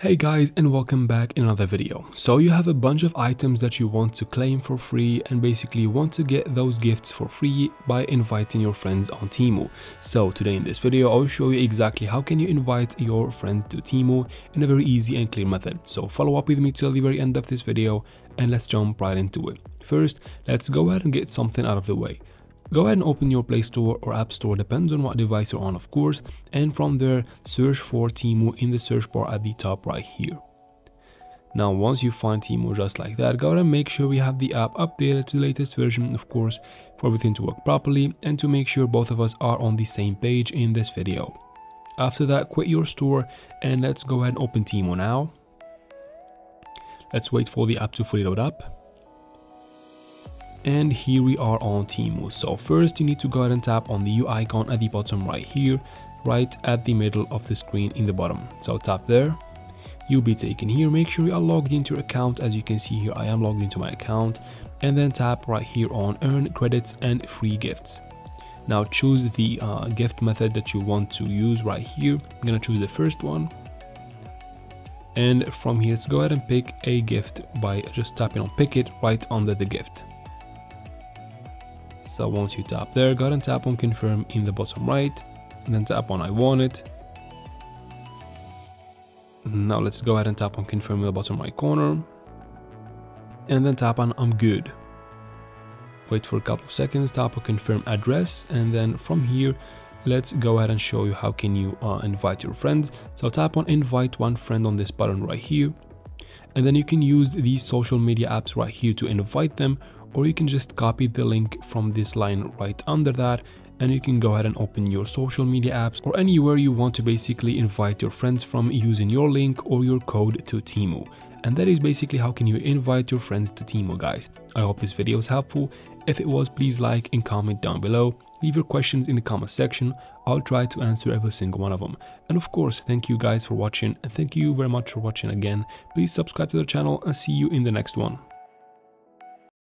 Hey guys, and welcome back in another video. So you have a bunch of items that you want to claim for free and basically want to get those gifts for free by inviting your friends on Temu. So today in this video I'll show you exactly how can you invite your friends to Temu in a very easy and clear method. So follow up with me till the very end of this video and let's jump right into it. First, let's go ahead and get something out of the way. Go ahead and open your Play Store or App Store, depends on what device you're on of course, and from there search for Temu in the search bar at the top right here. Now once you find Temu just like that, go ahead and make sure we have the app updated to the latest version of course for everything to work properly and to make sure both of us are on the same page in this video. After that, quit your store and let's go ahead and open Temu now. Let's wait for the app to fully load up. And here we are on Temu. So first you need to go ahead and tap on the U icon at the bottom right here, right at the middle of the screen in the bottom. So tap there, you'll be taken here. Make sure you are logged into your account. As you can see here, I am logged into my account, and then tap right here on earn credits and free gifts. Now choose the gift method that you want to use right here. I'm gonna choose the first one, and from here let's go ahead and pick a gift by just tapping on pick it right under the gift. So once you tap there, go ahead and tap on confirm in the bottom right, and then tap on I want it. Now let's go ahead and tap on confirm in the bottom right corner, and then tap on I'm good. Wait for a couple of seconds, tap on confirm address, and then from here let's go ahead and show you how can you invite your friends. So tap on invite one friend on this button right here, and then you can use these social media apps right here to invite them, or you can just copy the link from this line right under that, and you can go ahead and open your social media apps or anywhere you want to basically invite your friends from using your link or your code to Temu. And that is basically how can you invite your friends to Temu, guys. I hope this video was helpful. If it was, please like and comment down below. Leave your questions in the comment section. I'll try to answer every single one of them. And of course, thank you guys for watching, and thank you very much for watching again. Please subscribe to the channel and see you in the next one.